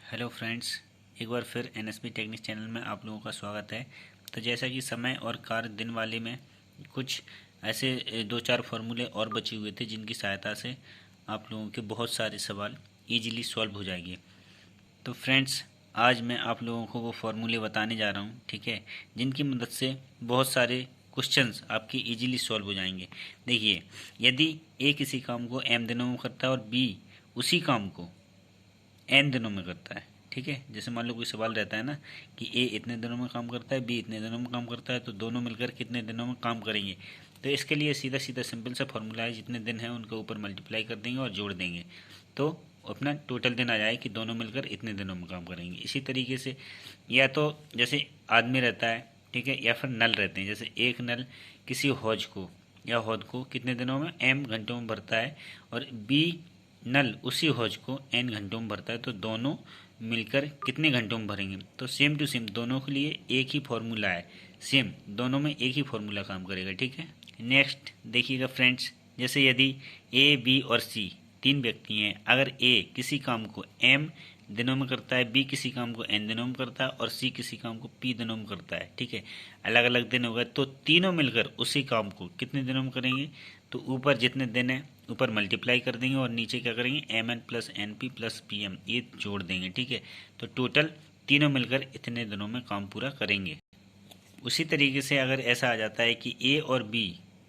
Hello friends, एक बार फिर NSP techniques channel में आप लोगों का स्वागत है। तो जैसा कि समय और कार्य दिन वाले में कुछ ऐसे दो चार फार्मूले और बचे हुए थे जिनकी सहायता से आप लोगों के बहुत सारे सवाल इजीली सॉल्व हो जाएंगे। तो फ्रेंड्स, आज मैं आप लोगों को वो फार्मूले बताने जा रहा हूँ, ठीक है, जिनकी मदद से बहुत सारे क्वेश्चंस आपके इजीली सॉल्व हो जाएंगे। देखिए, यदि ए किसी काम को एम दिनों में करता है और बी उसी काम को एन दिनों में करता है, ठीक है। जैसे मान लो कोई सवाल रहता है ना कि ए इतने दिनों में काम करता है, बी इतने दिनों में काम करता है, तो दोनों मिलकर कितने दिनों में काम करेंगे। तो इसके लिए सीधा सीधा सिंपल सा फॉर्मूला है, जितने दिन हैं उनके ऊपर मल्टीप्लाई कर देंगे और जोड़ देंगे तो अपना टोटल दिन आ जाए कि दोनों मिलकर इतने दिनों में काम करेंगे। इसी तरीके से या तो जैसे आदमी रहता है, ठीक है, या फिर नल रहते हैं। जैसे एक नल किसी हौज को या हौद को कितने दिनों में एम घंटों में भरता है और बी नल उसी हौज को एन घंटों में भरता है, तो दोनों मिलकर कितने घंटों में भरेंगे। तो सेम टू सेम दोनों के लिए एक ही फॉर्मूला है, सेम दोनों में एक ही फॉर्मूला काम करेगा, ठीक है। नेक्स्ट देखिएगा फ्रेंड्स, जैसे यदि ए बी और सी तीन व्यक्ति हैं, अगर ए किसी काम को एम दिनों में करता है, बी किसी काम को एन दिनों में करता है और सी किसी काम को पी दिनों में करता है, ठीक है, अलग अलग दिन हो गए, तो तीनों मिलकर उसी काम को कितने दिनों में करेंगे। तो ऊपर जितने दिन है ऊपर मल्टीप्लाई कर देंगे और नीचे क्या करेंगे, M N plus N P plus P M ये जोड़ देंगे, ठीक है। तो टोटल तीनों मिलकर इतने दिनों में काम पूरा करेंगे। उसी तरीके से अगर ऐसा आ जाता है कि ए और बी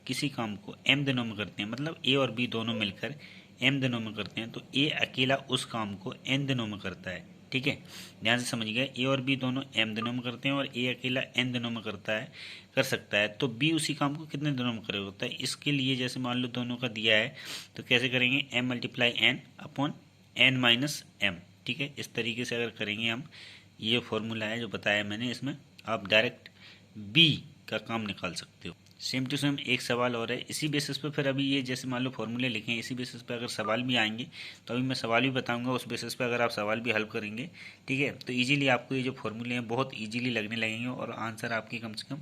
किसी काम को एम दिनों में करते हैं, मतलब ए और बी दोनों मिलकर एम दिनों में करते हैं, तो ए अकेला उस काम को एन दिनों में करता है, ठीक है। ध्यान से समझिएगा, ए और बी दोनों एम दिनों में करते हैं और ए अकेला एन दिनों में कर सकता है, तो बी उसी काम को कितने दिनों में करे होता है। इसके लिए जैसे मान लो दोनों का दिया है, तो कैसे करेंगे, M multiply N upon N minus M, ठीक है। इस तरीके से अगर करेंगे हम, ये फॉर्मूला है जो बताया मैंने, इसमें आप डायरेक्ट बी का काम निकाल सकते हो। सेम टू सेम एक सवाल और है इसी बेसिस पे, फिर अभी ये जैसे मान लो फॉर्मूले लिखे हैं, इसी बेसिस पे अगर सवाल भी आएंगे तो अभी मैं सवाल भी बताऊंगा, उस बेसिस पे अगर आप सवाल भी हल करेंगे, ठीक है, तो इजीली आपको ये जो फॉर्मूले हैं बहुत इजीली लगने लगेंगे और आंसर आपकी कम से कम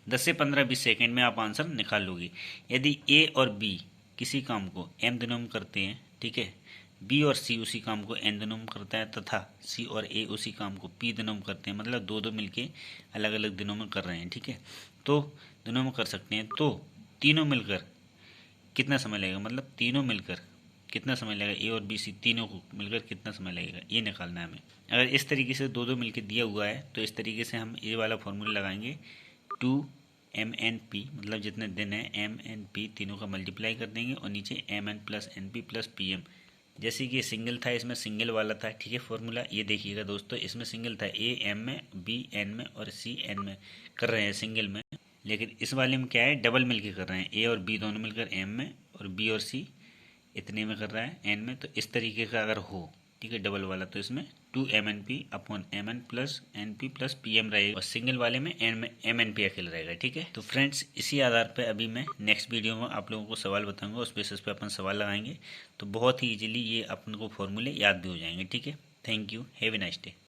10 से 15-20 सेकेंड में आप आंसर निकाल लोगे। यदि ए और बी किसी काम को एम दिनों में करते हैं, ठीक है, बी और सी उसी काम को एन दिनों में करता है तथा सी और ए उसी काम को पी दिनों में करते हैं, मतलब दो दो मिलके अलग अलग दिनों में कर रहे हैं, ठीक है, तो दिनों में कर सकते हैं, तो तीनों मिलकर कितना समय लगेगा, मतलब तीनों मिलकर कितना समय लगेगा, ए और बी सी तीनों को मिलकर कितना समय लगेगा ये निकालना है हमें। अगर इस तरीके से दो दो मिलकर दिया हुआ है तो इस तरीके से हम ये वाला फॉर्मूला लगाएंगे, 2 MNP, मतलब जितने दिन है एम एन पी तीनों का मल्टीप्लाई कर देंगे और नीचे M N plus N P plus P M. जैसे कि ये सिंगल था, इसमें सिंगल वाला था, ठीक है, फॉर्मूला ये देखिएगा दोस्तों, इसमें सिंगल था, ए एम में बी एन में और सी एन में कर रहे हैं सिंगल में, लेकिन इस वाले में क्या है, डबल मिलके कर रहे हैं, ए और बी दोनों मिलकर एम में और बी और सी इतने में कर रहा है एन में। तो इस तरीके का अगर हो, ठीक है, डबल वाला, तो इसमें 2 MNP upon M N plus N P plus P M रहेगा और सिंगल वाले में एम एन पी अकेला रहेगा, ठीक है। तो फ्रेंड्स, इसी आधार पर अभी मैं नेक्स्ट वीडियो में आप लोगों को सवाल बताऊंगा, उस बेसिस पे अपन सवाल लगाएंगे, तो बहुत ही इजीली ये अपन को फॉर्मूले याद भी हो जाएंगे, ठीक है। Thank you, have a nice day.